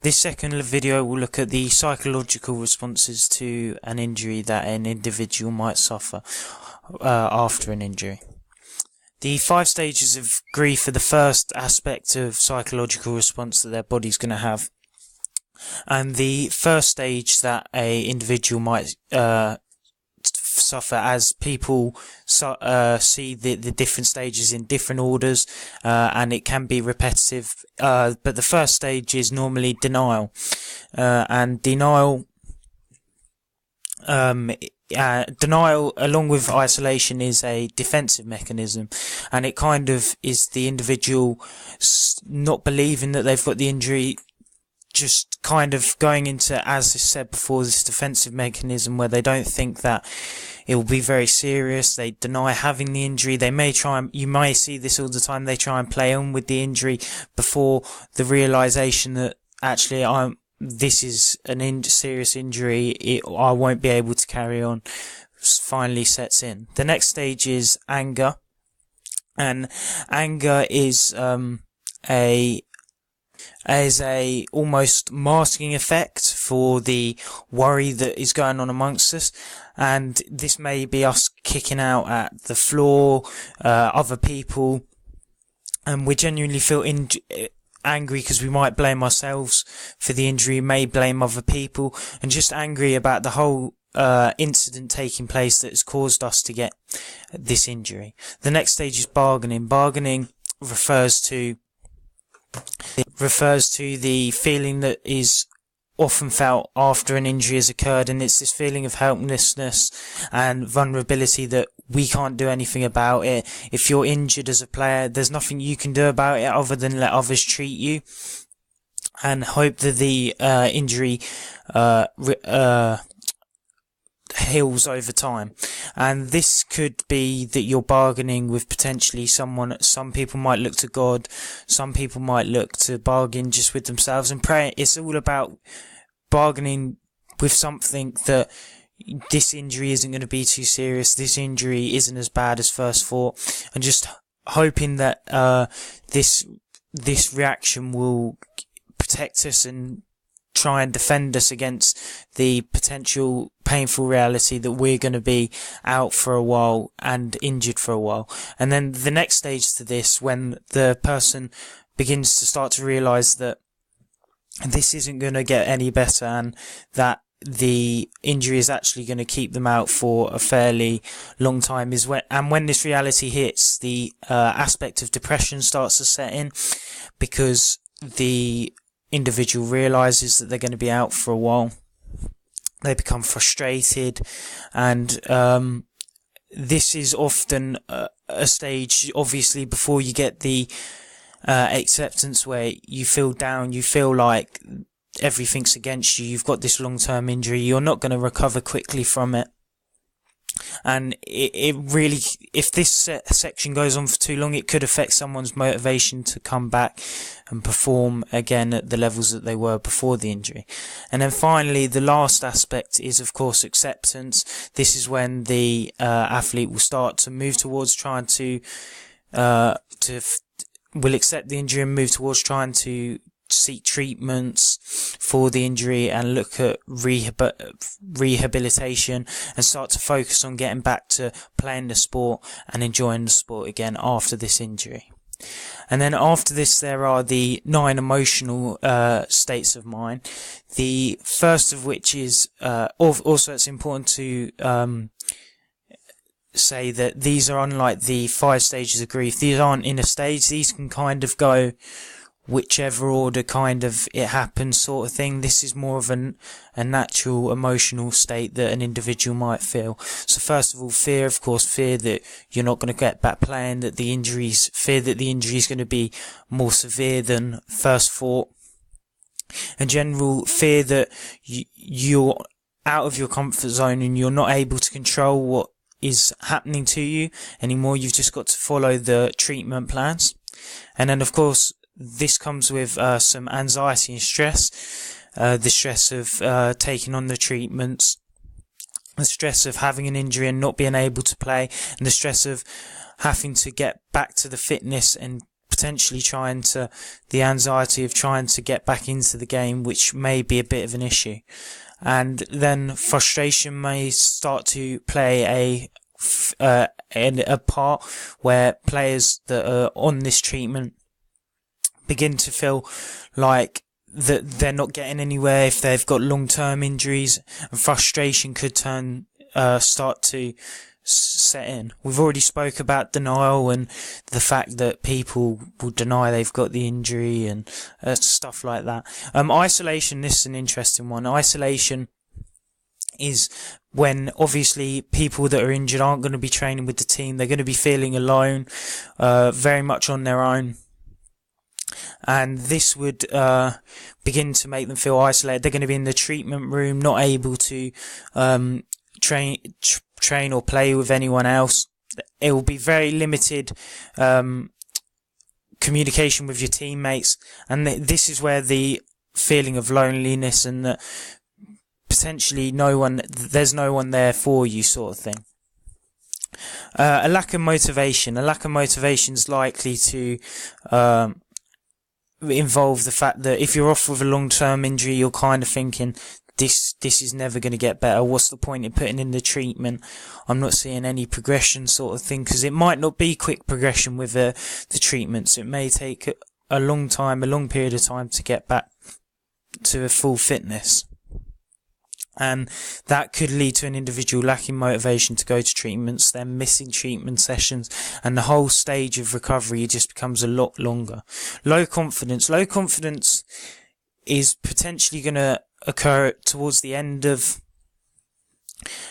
This second video will look at the psychological responses to an injury that an individual might suffer after an injury. The 5 stages of grief are the first aspect of psychological response that their body's going to have. And the first stage that a individual might suffer, as people see the different stages in different orders, and it can be repetitive, but the first stage is normally denial, and denial along with isolation is a defensive mechanism, and it kind of is the individual not believing that they've got the injury, just kind of going into, as I said before, this defensive mechanism where they don't think that it will be very serious. They deny having the injury. They may try and, you may see this all the time, they try and play on with the injury before the realization that actually this is an serious injury, I won't be able to carry on, finally sets in. The next stage is anger, and anger is a almost masking effect for the worry that is going on amongst us, and this may be us kicking out at the floor, other people, and we genuinely feel angry because we might blame ourselves for the injury, may blame other people, and just angry about the whole incident taking place that has caused us to get this injury. The next stage is bargaining. Bargaining refers to the feeling that is often felt after an injury has occurred, and it's this feeling of helplessness and vulnerability that we can't do anything about it. If you're injured as a player, there's nothing you can do about it other than let others treat you and hope that the injury heals over time. And this could be that you're bargaining with potentially someone. Some people might look to God, some people might look to bargain just with themselves and pray. It's all about bargaining with something that this injury isn't going to be too serious, this injury isn't as bad as first thought, and just hoping that this reaction will protect us and try and defend us against the potential painful reality that we're going to be out for a while and injured for a while. And then the next stage to this, when the person begins to start to realise that this isn't going to get any better and that the injury is actually going to keep them out for a fairly long time, is when this reality hits, the aspect of depression starts to set in, because the individual realizes that they're going to be out for a while. They become frustrated, and this is often a stage, obviously, before you get the acceptance, where you feel down, you feel like everything's against you, you've got this long-term injury, you're not going to recover quickly from it. And it really, if this section goes on for too long, it could affect someone's motivation to come back and perform again at the levels that they were before the injury. And then finally, the last aspect is, of course, acceptance. This is when the athlete will start to move towards trying to will accept the injury and move towards trying to seek treatments for the injury and look at rehabilitation and start to focus on getting back to playing the sport and enjoying the sport again after this injury. And then after this, there are the 9 emotional states of mind. The first of which is also, it's important to say that these are unlike the 5 stages of grief. These aren't in a stage. These can kind of go whichever order kind of it happens, sort of thing. This is more of a natural emotional state that an individual might feel. So first of all, fear, of course, fear that you're not going to get back playing, fear that the injury is going to be more severe than first thought. And general fear that you're out of your comfort zone and you're not able to control what is happening to you anymore. You've just got to follow the treatment plans. And then, of course, this comes with some anxiety and stress, the stress of taking on the treatments, the stress of having an injury and not being able to play, and the stress of having to get back to the fitness and potentially the anxiety of trying to get back into the game, which may be a bit of an issue. And then frustration may start to play a part where players that are on this treatment begin to feel like that they're not getting anywhere if they've got long-term injuries, and frustration could start to set in. We've already spoke about denial and the fact that people will deny they've got the injury and stuff like that. Isolation, this is an interesting one. Isolation is when obviously people that are injured aren't going to be training with the team. They're going to be feeling alone, very much on their own. And this would begin to make them feel isolated. They're going to be in the treatment room, not able to train or play with anyone else. It will be very limited communication with your teammates, and this is where the feeling of loneliness and that potentially there's no one there for you sort of thing. A lack of motivation. A lack of motivation is likely to involve the fact that if you're off with a long-term injury, you're kind of thinking, this is never going to get better. What's the point in putting in the treatment? I'm not seeing any progression sort of thing, because it might not be quick progression with the treatments. It may take a long period of time to get back to a full fitness. And that could lead to an individual lacking motivation to go to treatments, then missing treatment sessions, and the whole stage of recovery just becomes a lot longer. Low confidence. Low confidence is potentially going to occur towards the end of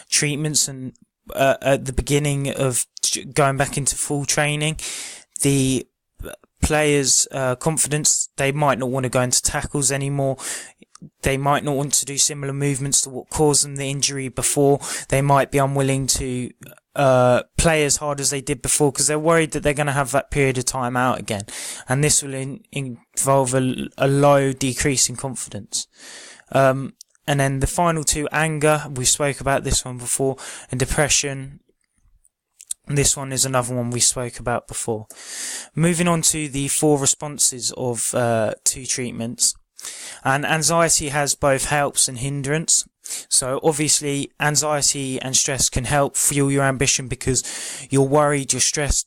treatments and at the beginning of going back into full training. The players' confidence, they might not want to go into tackles anymore. They might not want to do similar movements to what caused them the injury before. They might be unwilling to play as hard as they did before because they're worried that they're going to have that period of time out again. And this will involve a low decrease in confidence. And then the final two, anger, we spoke about this one before, and depression. This one is another one we spoke about before. Moving on to the 4 responses of 2 treatments. And anxiety has both helps and hindrance. So obviously anxiety and stress can help fuel your ambition because you're worried, you're stressed.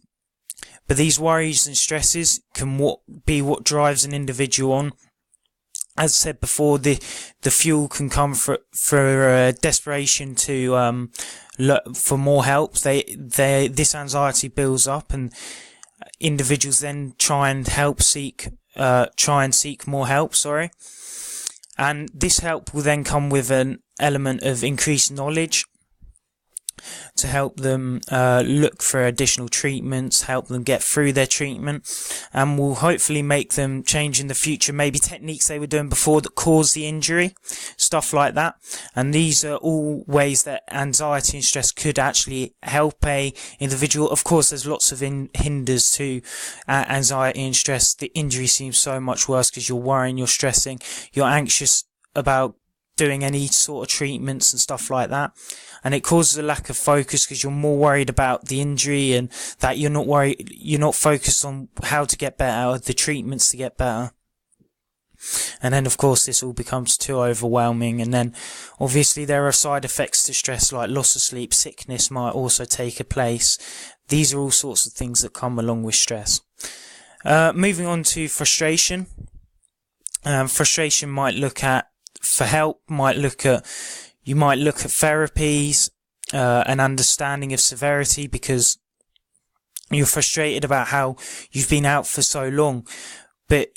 But these worries and stresses can be what drives an individual on. As said before, the fuel can come for desperation to for more help. This anxiety builds up, and individuals then try and seek more help. And this help will then come with an element of increased knowledge to help them look for additional treatments, help them get through their treatment, and will hopefully make them change in the future, maybe techniques they were doing before that caused the injury, stuff like that. And these are all ways that anxiety and stress could actually help a individual. Of course, there's lots of hinders to anxiety and stress. The injury seems so much worse because you're worrying, you're stressing, you're anxious about doing any sort of treatments and stuff like that. And it causes a lack of focus because you're more worried about the injury and that you're not focused on how to get better, the treatments to get better. And then of course this all becomes too overwhelming, and then obviously there are side effects to stress like loss of sleep, sickness might also take a place. These are all sorts of things that come along with stress. Moving on to frustration. Frustration might look at, for help, you might look at therapies, an understanding of severity, because you're frustrated about how you've been out for so long, but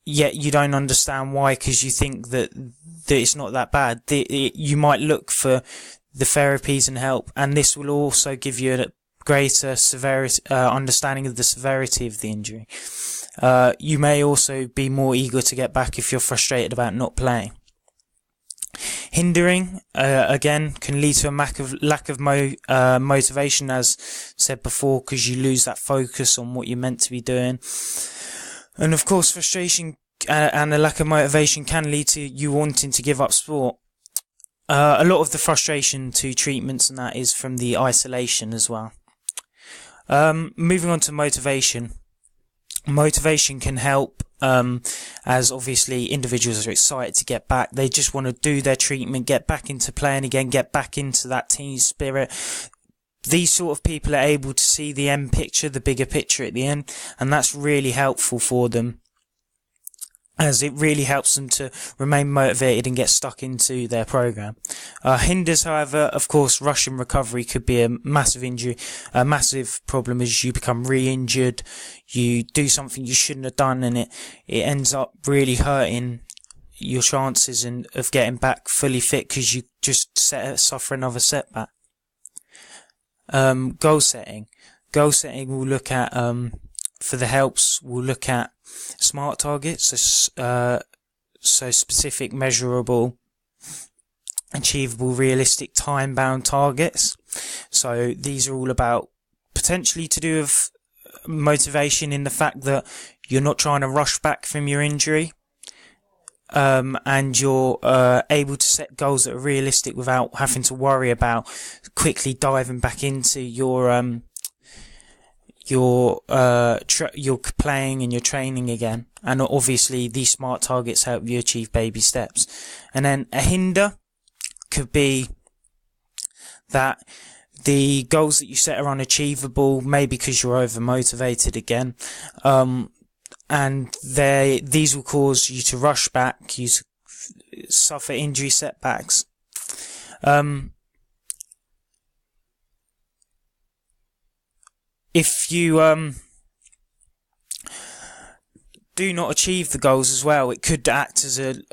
yet you don't understand why, because you think that it's not that bad. You might look for the therapies and help, and this will also give you a greater understanding of the severity of the injury. You may also be more eager to get back if you're frustrated about not playing. Hindering, again, can lead to a lack of motivation, as said before, because you lose that focus on what you're meant to be doing. And of course, frustration and a lack of motivation can lead to you wanting to give up sport. A lot of the frustration to treatments and that is from the isolation as well. Moving on to motivation. Motivation can help, as obviously individuals are excited to get back. They just want to do their treatment, get back into playing again, get back into that team spirit. These sort of people are able to see the end picture, the bigger picture at the end, and that's really helpful for them, as it really helps them to remain motivated and get stuck into their program. Hinders, however, of course, rushing recovery could be a massive injury, a massive problem as you become re-injured, you do something you shouldn't have done, and it ends up really hurting your chances of getting back fully fit because you just suffer another setback. Goal setting. Goal setting will look at, for the helps, we'll look at SMART targets, so specific, measurable, achievable, realistic, time-bound targets. So these are all about potentially to do with motivation in the fact that you're not trying to rush back from your injury, and you're able to set goals that are realistic without having to worry about quickly diving back into your playing and your training again. And obviously these SMART targets help you achieve baby steps. And then a hinder could be that the goals that you set are unachievable, maybe because you're over motivated again, and these will cause you to rush back, you to suffer injury setbacks. If you do not achieve the goals as well, it could act as a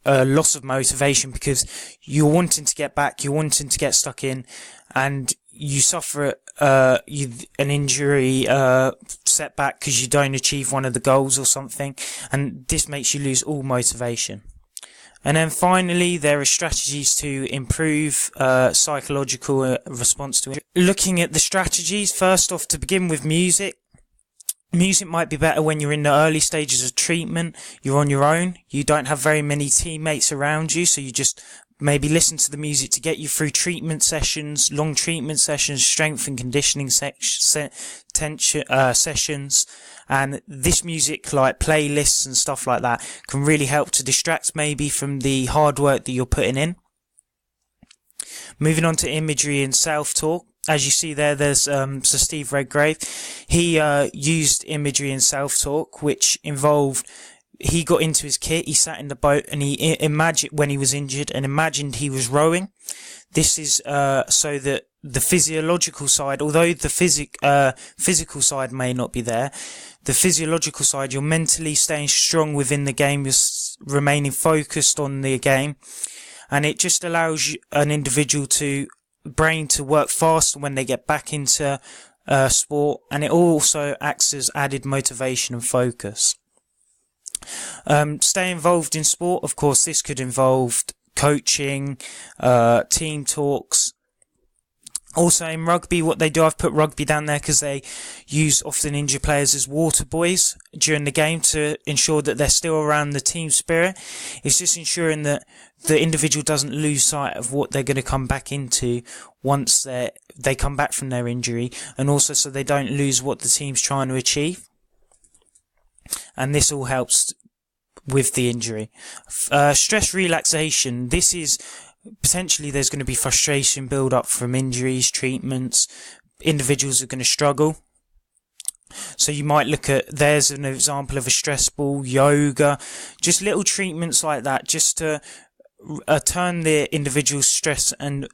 loss of motivation because you're wanting to get back, you're wanting to get stuck in, and you suffer an injury setback because you don't achieve one of the goals or something, and this makes you lose all motivation. And then finally, there are strategies to improve psychological response to it. Looking at the strategies, first off, to begin with music. Music might be better when you're in the early stages of treatment. You're on your own. You don't have very many teammates around you, so you just maybe listen to the music to get you through treatment sessions, long treatment sessions, strength and conditioning sessions. And this music, like playlists and stuff like that, can really help to distract maybe from the hard work that you're putting in. Moving on to imagery and self-talk. As you see there, there's Sir Steve Redgrave. He used imagery and self-talk, which involved, he got into his kit, he sat in the boat, and he imagined when he was injured and imagined he was rowing. This is so that the physiological side, although the physical side may not be there, the physiological side, you're mentally staying strong within the game, you're remaining focused on the game, and it just allows an individual brain to work faster when they get back into sport, and it also acts as added motivation and focus. Stay involved in sport, of course, this could involve coaching, team talks. Also in rugby, what they do, I've put rugby down there because they use often injured players as water boys during the game to ensure that they're still around the team spirit. It's just ensuring that the individual doesn't lose sight of what they're going to come back into once they come back from their injury, and also so they don't lose what the team's trying to achieve. And this all helps with the injury. Stress relaxation. This is potentially there's going to be frustration build up from injuries, treatments. Individuals are going to struggle. So you might look at, there's an example of a stress ball, yoga, just little treatments like that, just to turn the individual's stress and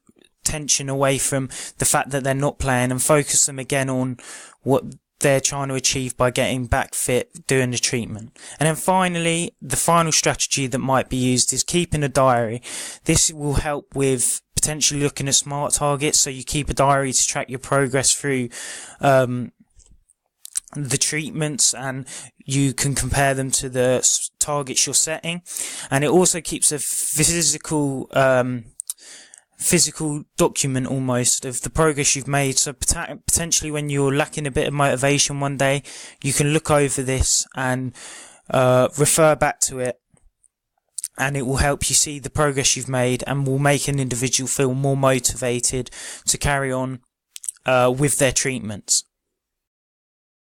tension away from the fact that they're not playing and focus them again on what they're trying to achieve by getting back fit, doing the treatment. And then finally, the final strategy that might be used is keeping a diary. This will help with potentially looking at SMART targets, so you keep a diary to track your progress through the treatments, and you can compare them to the targets you're setting. And it also keeps a physical document almost of the progress you've made. So potentially when you're lacking a bit of motivation one day, you can look over this and refer back to it, and it will help you see the progress you've made and will make an individual feel more motivated to carry on with their treatments.